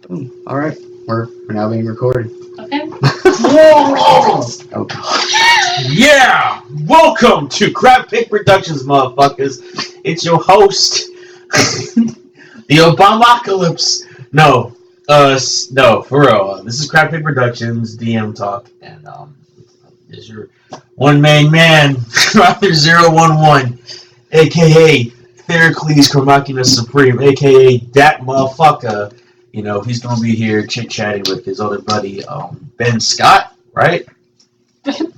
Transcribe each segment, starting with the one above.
Boom. All right, we're now being recorded. Okay. Oh god. Yeah! Welcome to Crab Pig Productions, motherfuckers. It's your host, the Obamacalypse. No, for real. This is Crab Pig Productions, DM Talk, and this is your one-man man, Roger 011, aka Theracles Chromaculus Supreme, aka that motherfucker. You know, he's gonna be here chit-chatting with his other buddy, Ben Scott, right?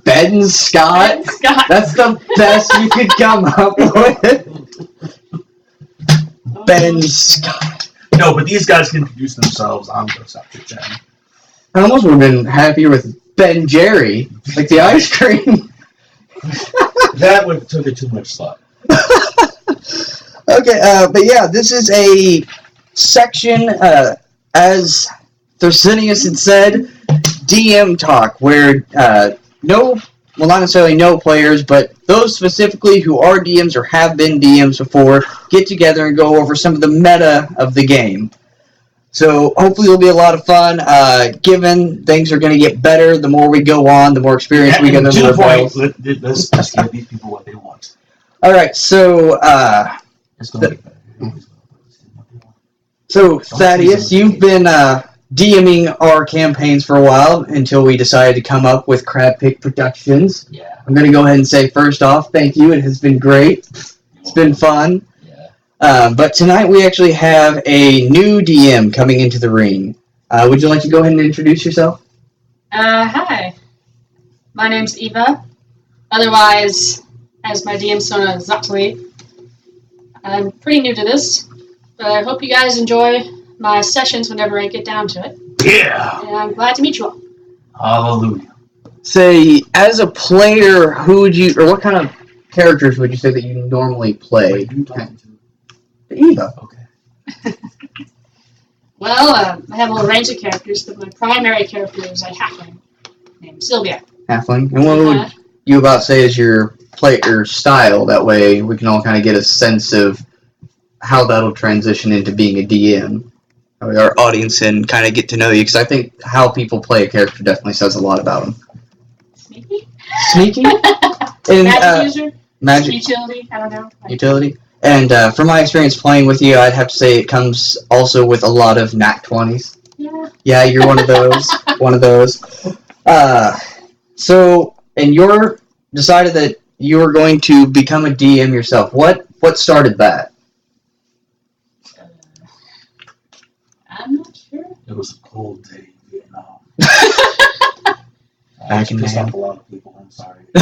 Ben Scott? Ben Scott. That's the best you could come up with. Ben Scott. No, but these guys can introduce themselves. I'm gonna stop chit-chatting. I almost would have been happier with Ben Jerry, like the ice cream. That would took it too much thought. Okay, but yeah, this is a section, as Thresineus had said, DM Talk, where not necessarily no players, but those specifically who are DMs or have been DMs before, get together and go over some of the meta of the game. So hopefully it'll be a lot of fun, given things are going to get better the more we go on, the more experience we get under the belt. Let's give these people what they want. Alright, so, It's gonna get better. So, Thaddeus, you've been DMing our campaigns for a while until we decided to come up with Crab Pig Productions. Yeah. I'm going to go ahead and say first off, thank you. It has been great. It's been fun. Yeah. But tonight we actually have a new DM coming into the ring. Would you like to go ahead and introduce yourself? Hi. My name's Eva. Otherwise, as my DM persona, Xotli. I'm pretty new to this, but I hope you guys enjoy my sessions whenever I get down to it. Yeah. And I'm glad to meet you all. Hallelujah. Say, as a player, who would you, or what kind of characters would you say that you normally play? Who you talking to? Eva. Okay. Well, I have a little range of characters, but my primary character is a halfling named Sylvia. Halfling. And what would you about say is your player style? That way we can all kind of get a sense of how that'll transition into being a DM. Our audience and kind of get to know you, because I think how people play a character definitely says a lot about them. Sneaky? Sneaky? And, Magic user? Magic Utility? I don't know. utility. And from my experience playing with you, I'd have to say it comes also with a lot of nat 20s. Yeah. Yeah, you're one of those. One of those. So, and you're decided that you were going to become a DM yourself. What started that? I'm not sure. It was a cold day in Vietnam. Back in pissed Vietnam. off a lot of people. I'm sorry. I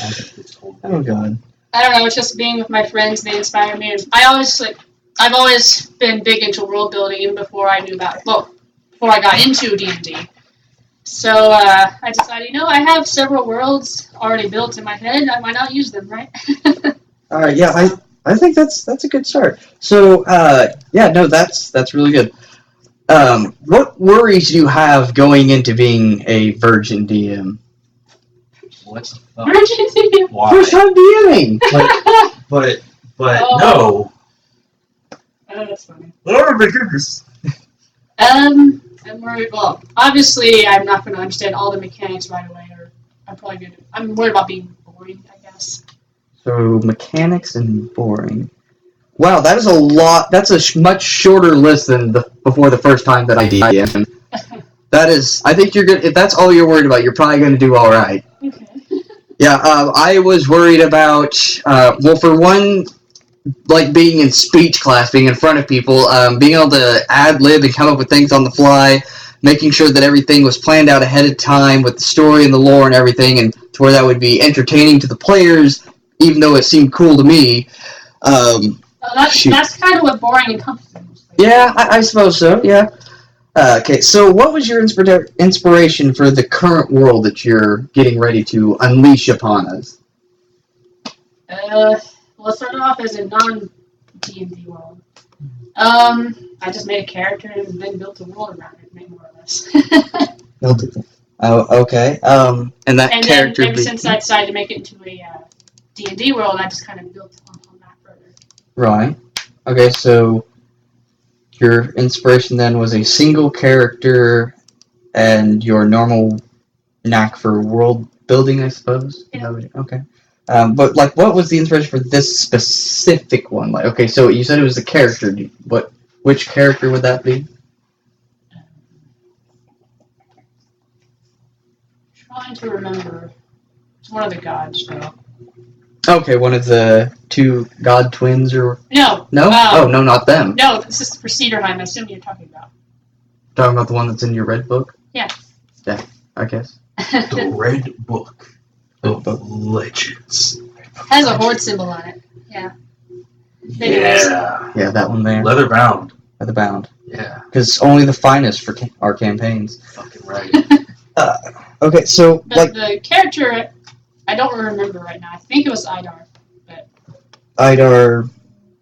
think it's cold. Oh god. I don't know, it's just being with my friends, they inspire me. I've always been big into world building even before I before I got into D&D. So I decided, I have several worlds already built in my head, why not use them, right? Alright, yeah, I think that's a good start. So, that's really good. What worries do you have going into being a virgin DM? What the fuck? Virgin Why? First time DMing! But Oh. no. Oh, that's funny. Oh my goodness. I'm worried, obviously I'm not going to understand all the mechanics right away, or I'm worried about being boring, I guess. So, mechanics and boring. Wow, that is a lot. That's a much shorter list than before the first time that I DM. That is, I think you're good. If that's all you're worried about, you're probably going to do all right. Okay. Yeah, I was worried about, for one, like being in speech class, being in front of people, being able to ad-lib and come up with things on the fly, making sure that everything was planned out ahead of time with the story and the lore and everything, and to where that would be entertaining to the players, even though it seemed cool to me. That's kind of what boring encompasses. Yeah, I suppose so, yeah. Okay, so what was your inspiration for the current world that you're getting ready to unleash upon us? Well, it started off as a non-D&D world. I just made a character and then built a world around it, more or less. Oh, okay. And that and character... then, ever since I decided to make it into a D&D world, I just kind of built on that further. Right. Okay, so your inspiration then was a single character and your normal knack for world building, I suppose. Yeah. Okay. But like, what was the inspiration for this specific one? Like, okay, so you said it was a character. Which character would that be? Trying to remember. It's one of the gods, though. Okay, one of the two god twins, or No. no? Oh no, not them. No, this is for Seiderheim. I assume you're talking about. Talking about the one that's in your red book. Yeah. Yeah, I guess. The Red Book of Legends. Has a horde symbol on it. Yeah. Yeah. Yeah, that one there. Leather bound. At the bound. Yeah. Because only the finest for our campaigns. Fucking right. Okay, so But like the character, I don't remember right now. I think it was Idar. Idar,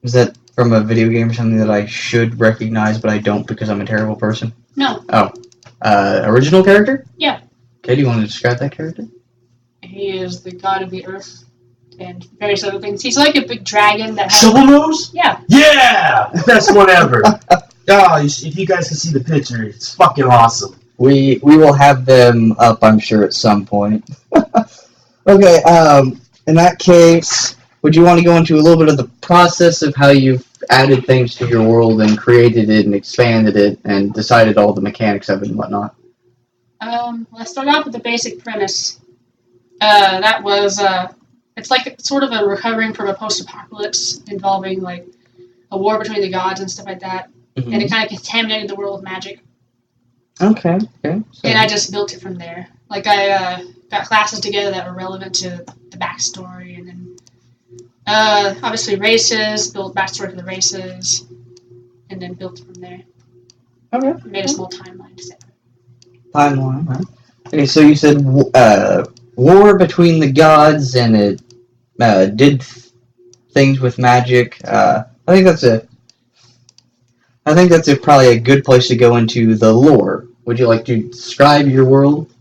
is that from a video game or something that I should recognize, but I don't because I'm a terrible person? No. Oh. Original character? Yeah. Okay, do you want to describe that character? He is the god of the earth and various other things. He's like a big dragon that has... Shovel nose? Yeah. Yeah! Best one ever. If you guys can see the picture, it's fucking awesome. We will have them up, I'm sure, at some point. Okay, in that case, would you want to go into a little bit of the process of how you've added things to your world and created it and expanded it and decided all the mechanics of it and whatnot? Let's start off with the basic premise. That was, it's like sort of a recovering from a post-apocalypse involving, like, a war between the gods and stuff like that. Mm-hmm. And it kind of contaminated the world with magic. Okay. So. And I just built it from there. Like, I got classes together that were relevant to the backstory, and then, obviously races, built backstory for the races, and then built from there. Okay. Made a small timeline to set. Timeline, huh? Okay, so you said war between the gods, and it did things with magic. I think that's probably a good place to go into the lore. Would you like to describe your world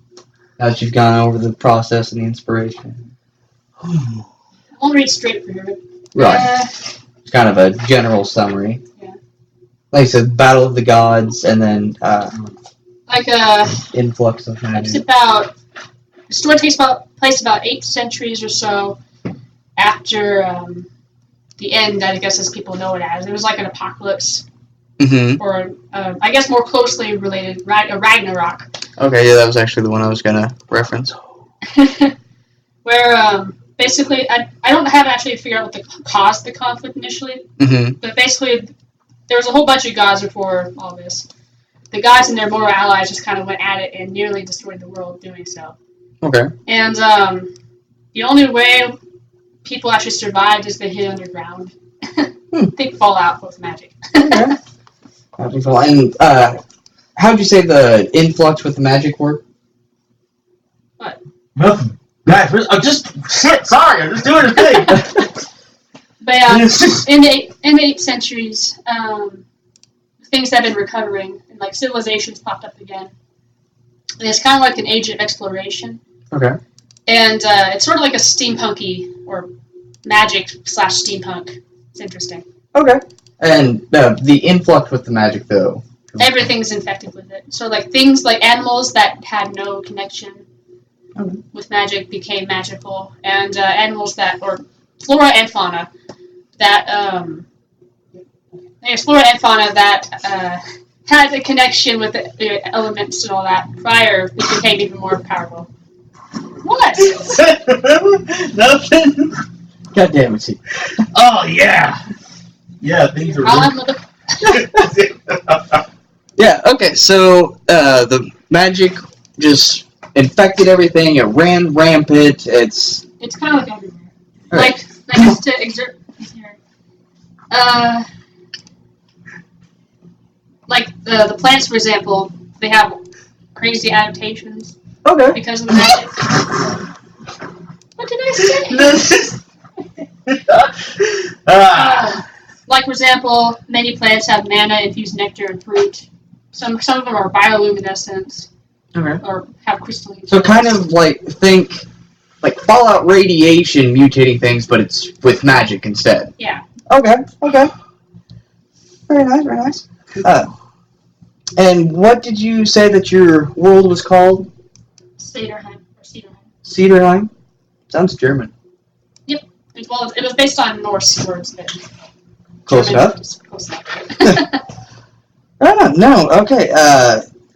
now that you've gone over the process and the inspiration? I'll read straight for you. Right. It's kind of a general summary. Yeah. Like I said, Battle of the Gods, and then influx of It's magic. about the story takes place about 8 centuries or so after the end. I guess as people know it as. It was like an apocalypse, Mm-hmm. or I guess more closely related, a Ragnarok, Okay, yeah, that was actually the one I was gonna reference. where basically I don't have actually figured out what caused the conflict initially, Mm-hmm. but basically there was a whole bunch of gods before all this. The gods and their mortal allies just kind of went at it and nearly destroyed the world doing so. Okay. And the only way people actually survived is they hid underground. Think Fallout with magic. Okay. And how'd you say the influx with the magic work? Nothing. Guys, I'm just shit. Sorry, I'm just doing a thing. But yeah, in the 8th centuries, things have been recovering, and like civilizations popped up again. And it's kind of like an age of exploration. Okay. And it's sort of like a steampunky or magic/steampunk. It's interesting. Okay. And the influx with the magic, though. Everything's infected with it. So like things like animals that had no connection with magic became magical, and animals that, or flora and fauna that had a connection with the elements and all that prior, it became even more powerful. What? Nothing. God damn it, see. Oh yeah. Yeah, things are. Yeah, okay, so the magic just infected everything, it ran rampant, it's kind of like everywhere. Right. Like just to exert here. Like the plants, for example, they have crazy adaptations okay. because of the magic. What did I say? Like, for example, many plants have mana-infused nectar and fruit. Some of them are bioluminescent, Okay. or have crystalline. So kind of like, think, like Fallout radiation mutating things, but it's with magic instead. Yeah. Okay. Very nice, very nice. And what did you say that your world was called? Seiderheim. Seiderheim? Sounds German. Yep. Well, it was based on Norse words. But Close German enough. was close enough. No, okay.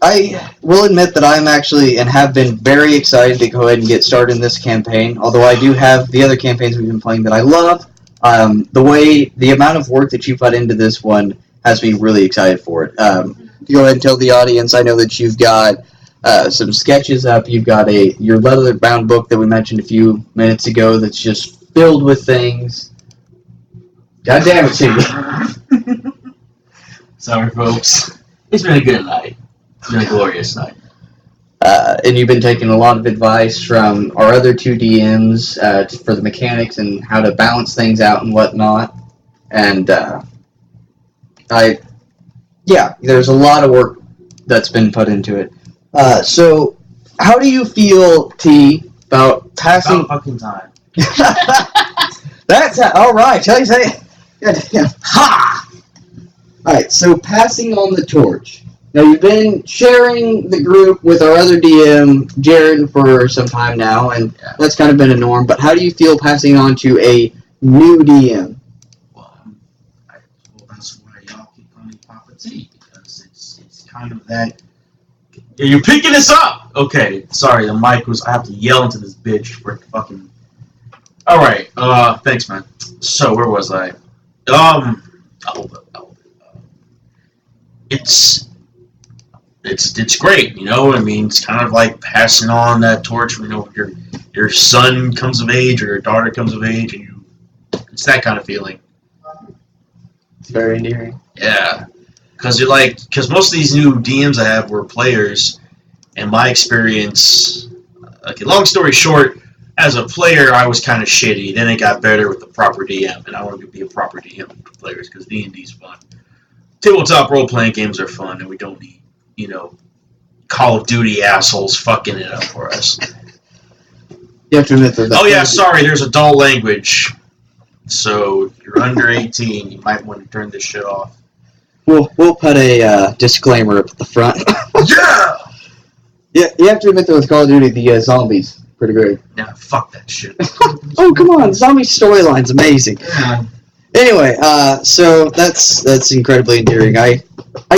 I will admit that I'm actually and have been very excited to go ahead and get started in this campaign, although I do have the other campaigns we've been playing that I love. The amount of work that you put into this one has me really excited for it. Go ahead and tell the audience, I know that you've got some sketches up, you've got your leather-bound book that we mentioned a few minutes ago that's just filled with things. God damn it, Timmy. Sorry, folks. It's been a good night. It's been a glorious night. And you've been taking a lot of advice from our other two DMs for the mechanics and how to balance things out and whatnot. And there's a lot of work that's been put into it. So, how do you feel, T, about passing? About fucking time. That's all right. Shall I say? Yeah. Ha! All right. So, passing on the torch. Now, you've been sharing the group with our other DM, Jared, for some time now, and that's kind of been a norm. But how do you feel passing on to a new DM? Well, that's why y'all keep calling me Papa T, because it's kind of that. Yeah, you're picking this up! Okay, sorry, the mic was. I have to yell into this bitch for fucking. Alright, thanks, man. So, where was I? It's great, you know. I mean, it's kind of like passing on that torch. You know, your son comes of age or your daughter comes of age, and it's that kind of feeling. It's very endearing. Yeah, because most of these new DMs I have were players, and my experience. Okay, long story short, as a player, I was kind of shitty. Then it got better with the proper DM, and I want to be a proper DM for players because D&D's fun. Tabletop role-playing games are fun, and we don't need, Call of Duty assholes fucking it up for us. You have to admit that. Oh yeah, sorry, there's adult language. So if you're under 18, you might want to turn this shit off. We'll put a disclaimer up at the front. Yeah! Yeah, you have to admit that with Call of Duty, the zombies pretty great. Nah, fuck that shit. Oh come on, zombie storyline's amazing. Yeah. Anyway, so that's incredibly endearing. I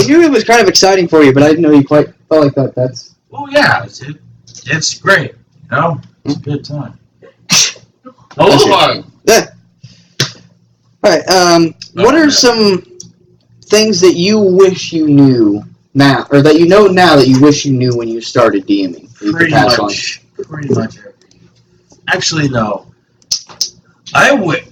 knew it was kind of exciting for you, but I didn't know you quite felt like that. That's. Oh yeah, it's great. It's a good time. Oh, yeah. All right. What are some things that you wish you knew now, or that you know now that you wish you knew when you started DMing? Pretty much everything. Actually, no. I wish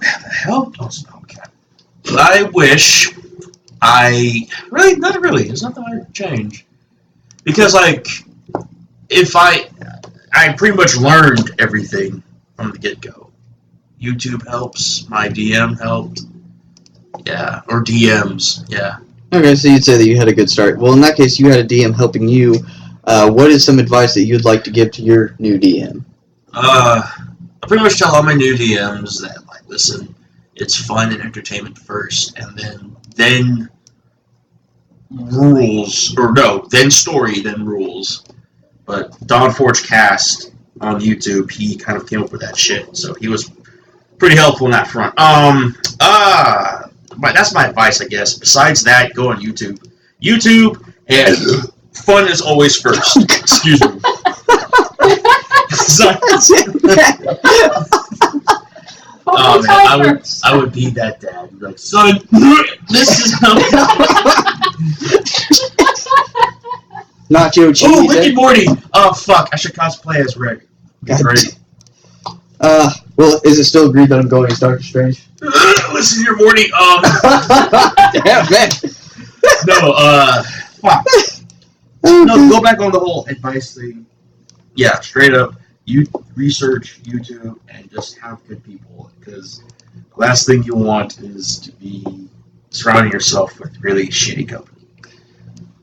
not really. There's nothing I would change because if I pretty much learned everything from the get-go. YouTube helps. My DM helped. Yeah, or DMs. Yeah. Okay, so you'd say that you had a good start. Well, in that case, you had a DM helping you. What is some advice that you'd like to give to your new DM? I pretty much tell all my new DMs that, listen, it's fun and entertainment first, and then rules, or no, then story, then rules. But Don Forge Cast on YouTube, he kind of came up with that shit, so he was pretty helpful in that front. That's my advice, I guess. Besides that, go on YouTube. YouTube, and fun is always first. Excuse me. Sorry. Oh man, I would be that dad. Be like, son, this is how. Nacho cheese. Oh, Rick and Morty. Oh fuck, I should cosplay as Rick. Great. Well, is it still agreed that I'm going as Doctor Strange? Listen here, Morty. Damn, man. No, fuck. No, go back on the whole advice thing. Yeah, straight up. You research YouTube and just have good people, because the last thing you want is to be surrounding yourself with really shitty company.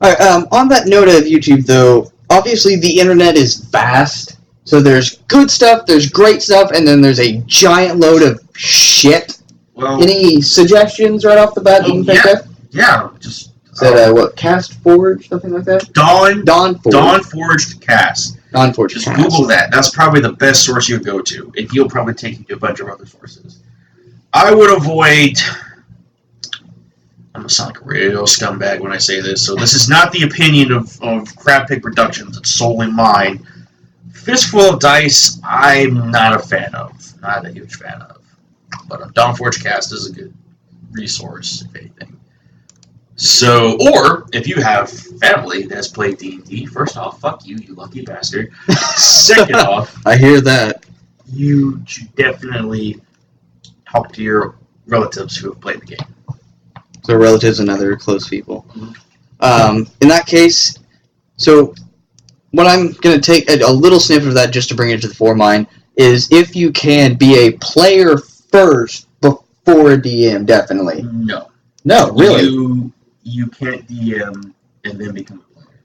Alright, on that note of YouTube, though, obviously the internet is vast, so there's good stuff, there's great stuff, and then there's a giant load of shit. Well, any suggestions right off the bat that you can think of? Yeah, just Is that what, Cast Forge, something like that? Dawn Dawnforge. Forged Cast. Dawnforge Just Cast. Google that. That's probably the best source you would go to, and he'll probably take you to a bunch of other sources. I would avoid. I'm gonna sound like a real scumbag when I say this, so this is not the opinion of Crab Pig Productions. It's solely mine. Fistful of Dice, I'm not a fan of. Not a huge fan of. But Dawnforge Cast is a good resource, if anything. So, or if you have family that's played D&D, first off, fuck you, you lucky bastard. Second off, I hear that. you should definitely talk to your relatives who have played the game. So relatives and other close people. Mhm. In that case, so what I'm going to take a little snippet of that just to bring it to the fore mind is if you can be a player first before a DM, definitely. No. No, really? You can't DM and then become a player.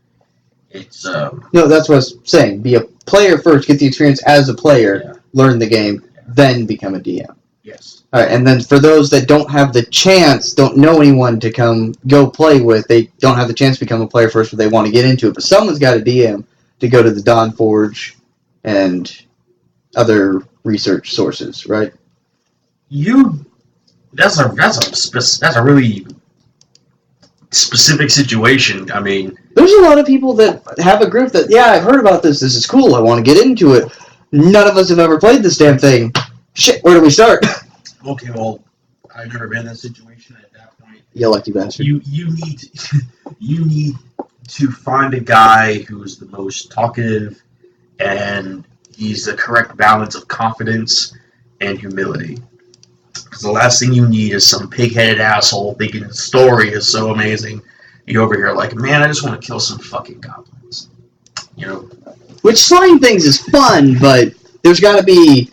It's No, that's what I was saying. Be a player first, get the experience as a player, yeah, learn the game, then become a DM. yes. All right, and then for those that don't have the chance, don't know anyone to go play with, they don't have the chance to become a player first, but they want to get into it. But someone's got a DM to go to the Dawnforge and other research sources, right? That's a really specific situation. I mean, There's a lot of people that have a group that, yeah, I've heard about this. This is cool. I want to get into it. None of us have ever played this damn thing. Shit, where do we start? okay, well, I've never been in that situation. At that point, You lucky bastard. you need you need to find a guy who's the most talkative, and he's the correct balance of confidence and humility. Because the last thing you need is some pig-headed asshole thinking the story is so amazing. You over here like, man, I just want to kill some fucking goblins. You know? Which slaying things is fun, but there's got to be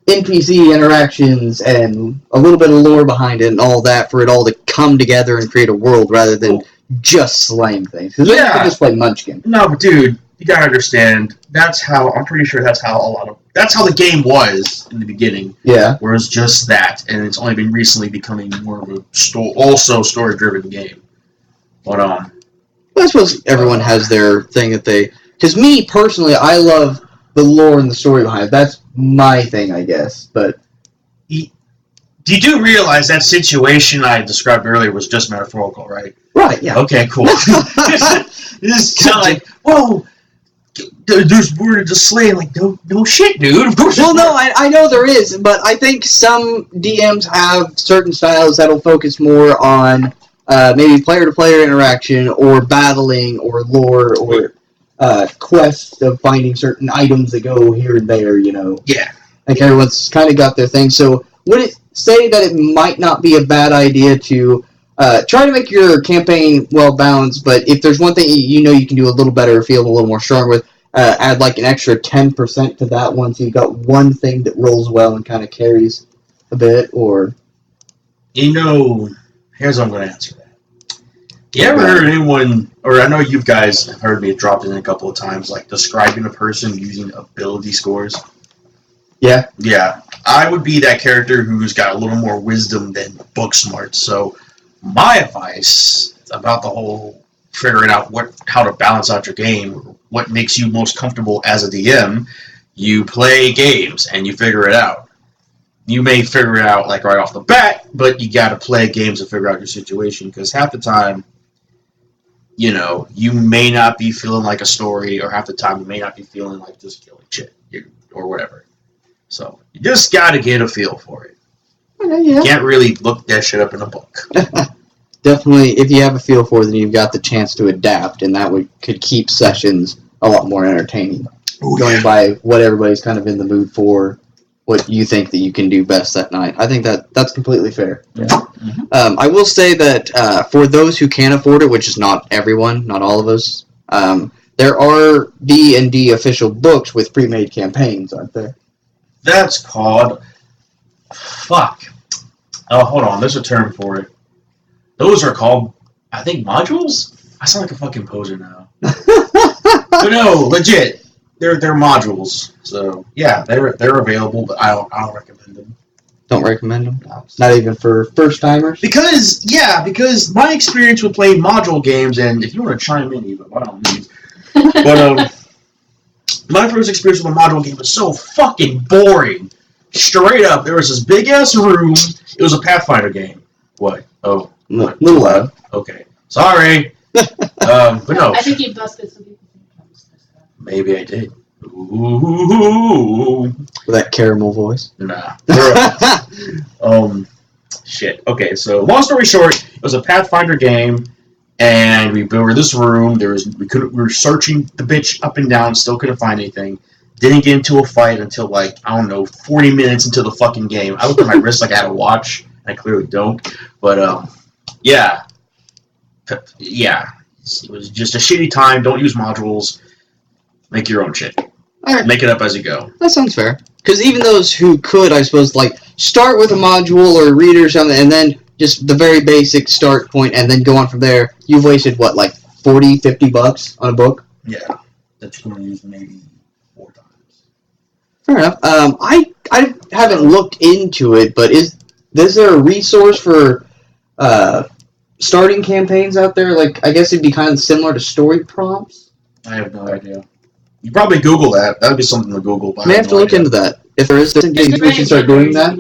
NPC interactions and a little bit of lore behind it and all that for it all to come together and create a world rather than just slaying things. Because then you can just play Munchkin. No, but dude, you gotta understand. I'm pretty sure that's how the game was in the beginning. Yeah. Where it's just that, and it's only been recently becoming more of a also story-driven game. But Well, I suppose everyone has their thing that they... Because me, personally, I love the lore and the story behind it. That's my thing, I guess. But you do realize that situation I described earlier was just metaphorical, right? right, yeah. Okay, cool. It's kind of like, whoa, there's word to slay. Like, no shit, dude. Of course. Well, no, I know there is, but I think some DMs have certain styles that'll focus more on maybe player-to-player interaction or battling or lore or quests of finding certain items that go here and there, you know. Yeah. Like everyone's kind of got their thing. So would it say that it might not be a bad idea to try to make your campaign well-balanced, but if there's one thing you know you can do a little better or feel a little more strong with, add like an extra 10% to that one so you've got one thing that rolls well and kind of carries a bit, or... You know, here's how I'm going to answer that. You ever heard anyone, or I know you guys have heard me drop in a couple of times, like describing a person using ability scores? Yeah. Yeah. I would be that character who's got a little more wisdom than book smart. So my advice about the whole figuring out how to balance out your game, what makes you most comfortable as a DM, you play games and you figure it out. You may figure it out like right off the bat, but you got to play games to figure out your situation, because half the time, you know, you may not be feeling like a story, or half the time you may not be feeling like just killing shit or whatever. So you just got to get a feel for it. Okay, You can't really look that shit up in a book. Definitely, if you have a feel for it, then you've got the chance to adapt, and that could keep sessions a lot more entertaining. Ooh, Going yeah. by what everybody's kind of in the mood for, what you think that you can do best that night. I think that's completely fair. Yeah. Mm-hmm. I will say that for those who can afford it, which is not everyone, not all of us, there are D&D official books with pre-made campaigns, aren't there? That's called... Fuck. Oh, hold on. There's a term for it. Those are called, I think, modules? I sound like a fucking poser now. But no, legit. They're modules. So, yeah, they're available, but I don't recommend them. Don't recommend them. Not even for first timers. Because my experience with playing module games, and if you want to chime in, even by all means, but my first experience with a module game was so fucking boring. Straight up, there was this big ass room. It was a Pathfinder game. What? Oh, Little loud. Okay, sorry. But no. I think you busted some people. Maybe I did. Ooh. With that caramel voice. Nah. Shit. Okay, so long story short, it was a Pathfinder game, and we were in this room. We were searching the bitch up and down, still couldn't find anything. Didn't get into a fight until 40 minutes into the fucking game. I looked at my wrist like I had a watch. I clearly don't. But yeah. It was just a shitty time. Don't use modules. Make your own shit. Alright. Make it up as you go. That sounds fair. Because even those who could, I suppose, start with a module or a reader or something, and then just the very basic start point, and then go on from there, you've wasted, $40, $50 on a book? Yeah. That you're going to use maybe 4 times. Fair enough. I haven't looked into it, but is there a resource for starting campaigns out there? I guess it'd be kind of similar to story prompts? I have no idea. You probably Google that. That would be something to Google. May have to look into that. If there is, we should start doing that.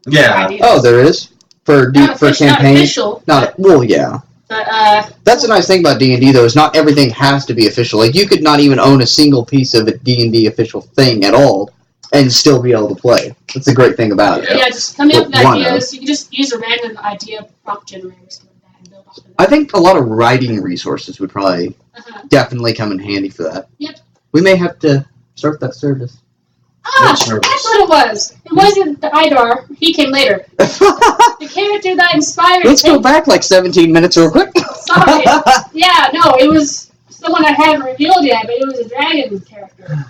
Yeah. Oh, there is? For campaigns? Not official. Well, yeah. But, that's a nice thing about D&D, though, is not everything has to be official. You could not even own a single piece of a D&D official thing at all and still be able to play. That's the great thing about it. Yeah, just coming up with ideas. You can just use a random idea prompt generator and build off of that. I think a lot of writing resources would probably definitely come in handy for that. Yep. We may have to start that service. That's what it was. It wasn't the Idar. He came later. The character that inspired Let's go back 17 minutes real quick. Sorry. Yeah, no, it was someone I haven't revealed yet, but it was a dragon character.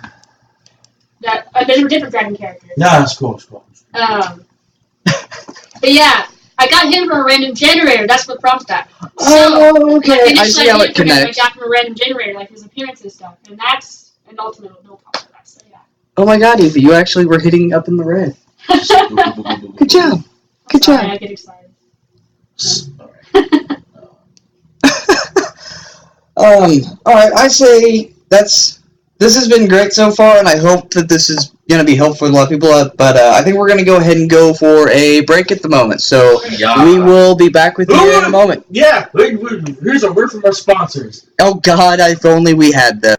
There's a different dragon character. No, that's cool. It's cool. But yeah, I got him from a random generator. That's what prompted that. Okay. I see how it connects. I got from a random generator, his appearance and stuff, and that's an ultimate build prompt for that. So yeah. Oh my god, Evie, you actually were hitting up in the red. Good job. Good job. I get excited. Alright, I say this has been great so far, and I hope that this is going to be helpful to a lot of people, but I think we're going to go ahead and go for a break at the moment, so we will be back with you in a moment. Yeah, here's a word from our sponsors. Oh god, if only we had them.